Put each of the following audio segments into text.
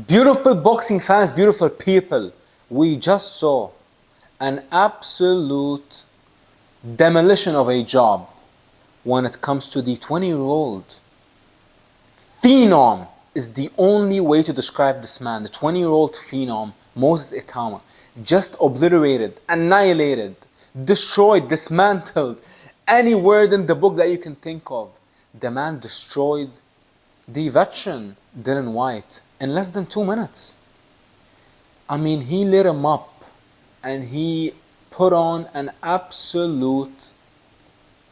Beautiful boxing fans, beautiful people, we just saw an absolute demolition of a job when it comes to the 20-year-old phenom is the only way to describe this man. The 20-year-old phenom, Moses Itauma, just obliterated, annihilated, destroyed, dismantled any word in the book that you can think of. The man destroyed the veteran Dylan White in less than 2 minutes. I mean, he lit him up and he put on an absolute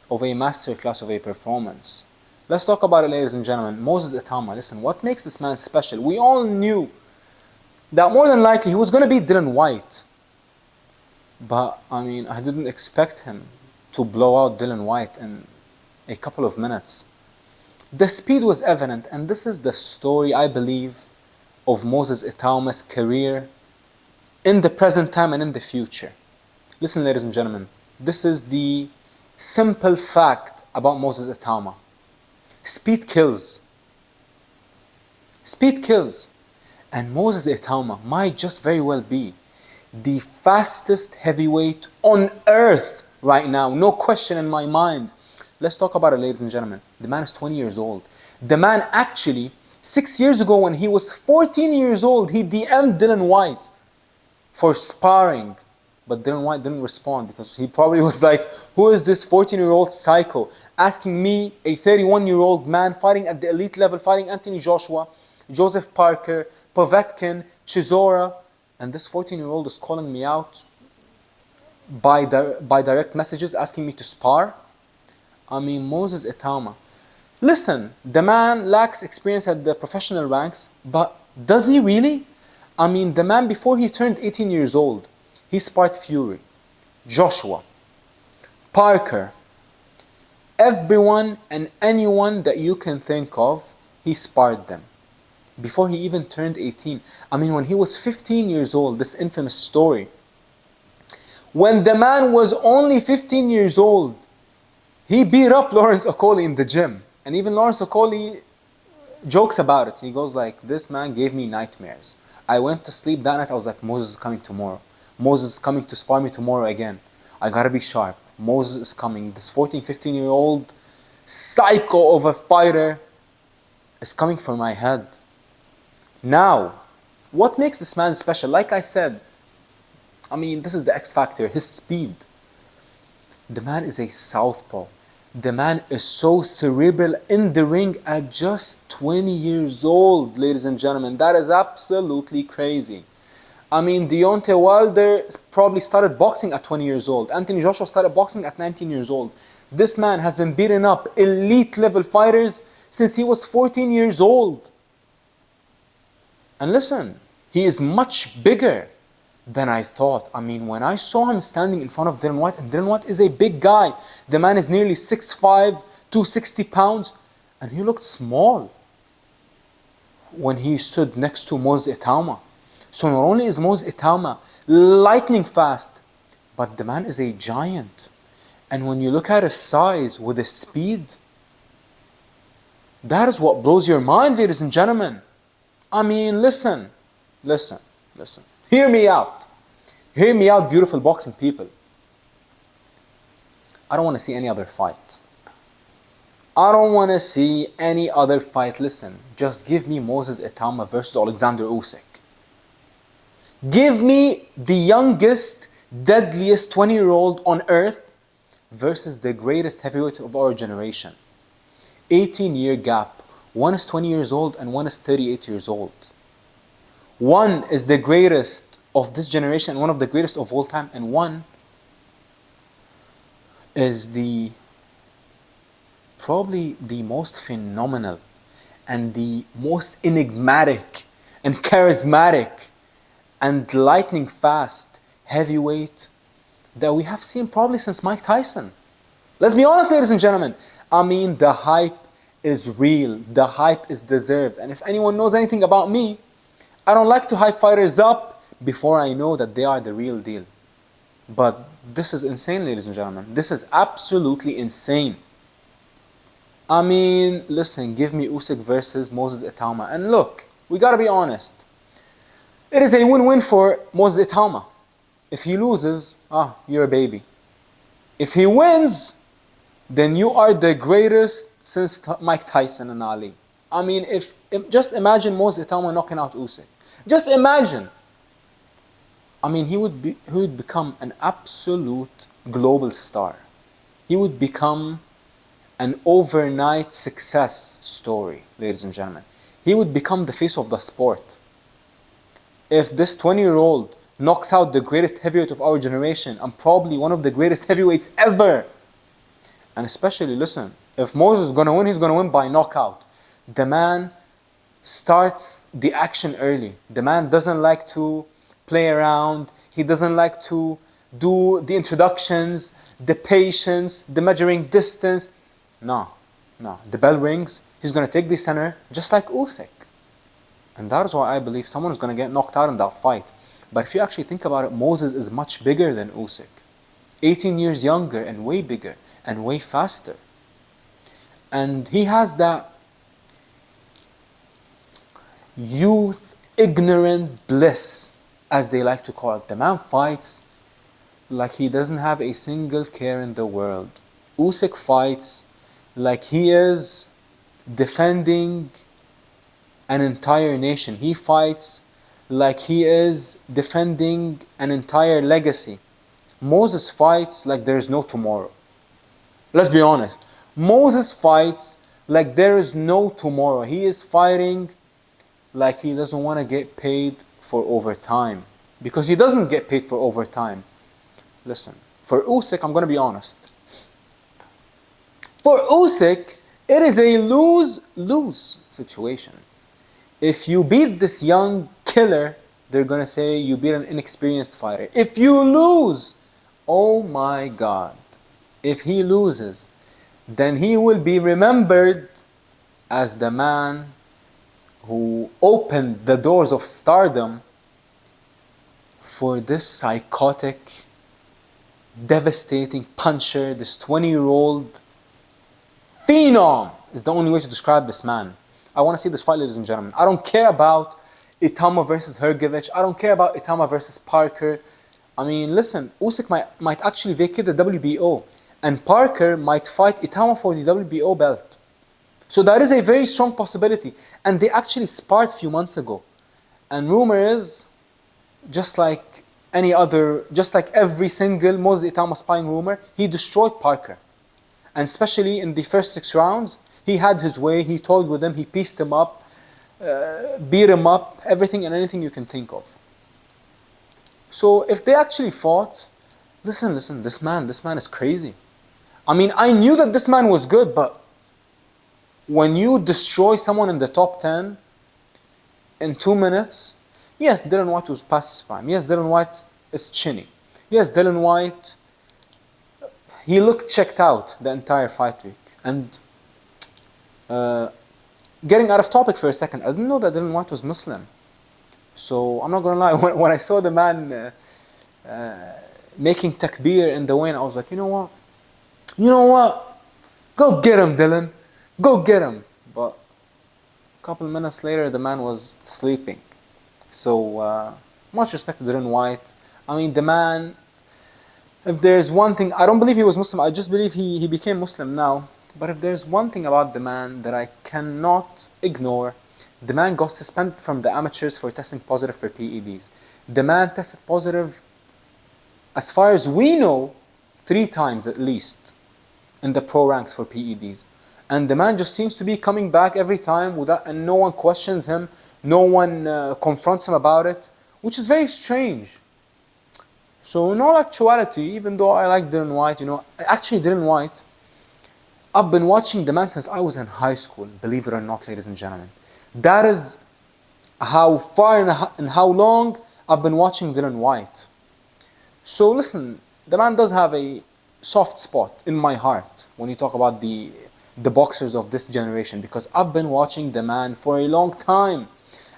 of a masterclass of a performance. Let's talk about it, ladies and gentlemen. Moses Itauma, listen, what makes this man special? We all knew that more than likely he was going to beat Dylan White. But, I mean, I didn't expect him to blow out Dylan White in a couple of minutes. The speed was evident, and this is the story, I believe, of Moses Itauma's career in the present time and in the future. Listen, ladies and gentlemen, this is the simple fact about Moses Itauma. Speed kills. Speed kills. And Moses Itauma might just very well be the fastest heavyweight on earth right now. No question in my mind. Let's talk about it, ladies and gentlemen. The man is 20 years old. The man actually, 6 years ago when he was 14 years old, he DM'd Dylan White for sparring. But Dylan White didn't respond because he probably was like, who is this 14-year-old psycho asking me, a 31-year-old man fighting at the elite level, fighting Anthony Joshua, Joseph Parker, Povetkin, Chisora, and this 14-year-old is calling me out by direct messages asking me to spar? I mean, Moses Itauma. Listen, the man lacks experience at the professional ranks, but does he really? I mean, the man before he turned 18 years old, he sparred Fury, Joshua, Parker, everyone and anyone that you can think of, he sparred them before he even turned 18. I mean, when he was 15 years old, this infamous story, when the man was only 15 years old, he beat up Lawrence Okolie in the gym. And even Lawrence Okolie jokes about it. He goes like, this man gave me nightmares. I went to sleep that night, I was like, Moses is coming tomorrow. Moses is coming to spar me tomorrow again. I gotta be sharp. Moses is coming. This 14, 15-year-old psycho of a fighter is coming for my head. Now, what makes this man special? Like I said, I mean, this is the X factor, his speed. The man is a southpaw. The man is so cerebral in the ring at just 20 years old, ladies and gentlemen. That is absolutely crazy. I mean, Deontay Wilder probably started boxing at 20 years old. Anthony Joshua started boxing at 19 years old. This man has been beating up elite level fighters since he was 14 years old. And listen, he is much bigger than I thought. I mean, when I saw him standing in front of Dylan White, and Dylan White is a big guy. The man is nearly 6'5", 260 pounds, and he looked small when he stood next to Moses Itauma. So not only is Moses Itauma lightning fast, but the man is a giant. And when you look at his size with his speed, that is what blows your mind, ladies and gentlemen. I mean, listen. Hear me out. Hear me out, beautiful boxing people. I don't want to see any other fight. I don't want to see any other fight. Listen, just give me Moses Itauma versus Oleksandr Usyk. Give me the youngest, deadliest 20-year-old on earth versus the greatest heavyweight of our generation. 18-year gap. One is 20 years old and one is 38 years old. One is the greatest of this generation and one of the greatest of all time, and one is probably the most phenomenal and the most enigmatic and charismatic and lightning fast heavyweight that we have seen probably since Mike Tyson. Let's be honest, ladies and gentlemen. I mean, the hype is real. The hype is deserved. And if anyone knows anything about me, I don't like to hype fighters up before I know that they are the real deal. But this is insane, ladies and gentlemen. This is absolutely insane. I mean, listen, give me Usyk versus Moses Itauma. And look, we gotta be honest. It is a win-win for Moses Itauma. If he loses, you're a baby. If he wins, then you are the greatest since Mike Tyson and Ali. I mean, if just imagine Moses Itauma knocking out Usyk. Just imagine. I mean, he would become an absolute global star. He would become an overnight success story, ladies and gentlemen. He would become the face of the sport. If this 20-year-old knocks out the greatest heavyweight of our generation and probably one of the greatest heavyweights ever, and especially, listen, if Moses is going to win, he's going to win by knockout. The man starts the action early. The man doesn't like to play around. He doesn't like to do the introductions, the patience, the measuring distance. No. The bell rings. He's going to take the center just like Usyk. And that is why I believe someone is going to get knocked out in that fight. But if you actually think about it, Moses is much bigger than Usyk. 18 years younger and way bigger and way faster. And he has that youth, ignorant bliss, as they like to call it. The man fights like he doesn't have a single care in the world. Usyk fights like he is defending an entire nation. He fights like he is defending an entire legacy. Moses fights like there is no tomorrow. Let's be honest. Moses fights like there is no tomorrow. He is fighting like he doesn't want to get paid for overtime. Because he doesn't get paid for overtime. Listen, for Usyk, I'm going to be honest. For Usyk, it is a lose-lose situation. If you beat this young killer, they're going to say you beat an inexperienced fighter. If you lose, oh my God. If he loses, then he will be remembered as the man who opened the doors of stardom for this psychotic, devastating puncher, this 20-year-old phenom is the only way to describe this man. I want to see this fight, ladies and gentlemen. I don't care about Itauma versus Hrgovic. I don't care about Itauma versus Parker. I mean, listen, Usyk might actually vacate the WBO. And Parker might fight Itauma for the WBO belt. So that is a very strong possibility. And they actually sparred a few months ago. And rumor is, just like every single Moses Itauma spying rumor, he destroyed Parker. And especially in the first 6 rounds, he had his way, he toyed with him, he pieced him up, beat him up, everything and anything you can think of. So if they actually fought, listen, this man is crazy. I mean, I knew that this man was good, but when you destroy someone in the top 10 in 2 minutes, yes, Dylan White was past his prime. Yes, Dylan White is chinny. Yes, Dylan White, he looked checked out the entire fight week. And getting out of topic for a second, I didn't know that Dylan White was Muslim. So I'm not going to lie, when I saw the man making takbir in the weigh-in, I was like, you know what? Go get him, Dylan. Go get him. But a couple of minutes later, the man was sleeping. So much respect to Dylan White. I mean, the man, if there's one thing, I don't believe he was Muslim. I just believe he became Muslim now. But if there's one thing about the man that I cannot ignore, the man got suspended from the amateurs for testing positive for PEDs. The man tested positive, as far as we know, 3 times at least in the pro ranks for PEDs. And the man just seems to be coming back every time and no one questions him, no one confronts him about it, which is very strange. So in all actuality, even though I like Dylan White, actually Dylan White, I've been watching the man since I was in high school, believe it or not, ladies and gentlemen. That is how far and how long I've been watching Dylan White. So listen, the man does have a soft spot in my heart when you talk about the boxers of this generation, because I've been watching the man for a long time.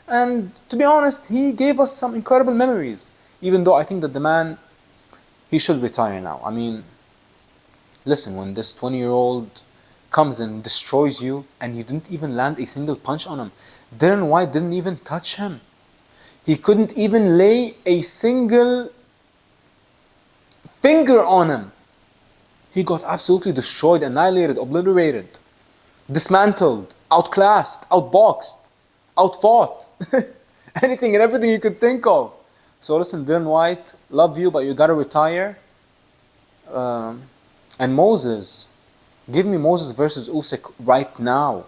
And to be honest, he gave us some incredible memories, even though I think that the man, he should retire now. I mean, listen, when this 20-year-old comes and destroys you and you didn't even land a single punch on him, Dylan White didn't even touch him. He couldn't even lay a single finger on him. He got absolutely destroyed, annihilated, obliterated, dismantled, outclassed, outboxed, outfought. Anything and everything you could think of. So listen, Dylan White, love you, but you gotta retire. And Moses, give me Moses versus Usyk right now.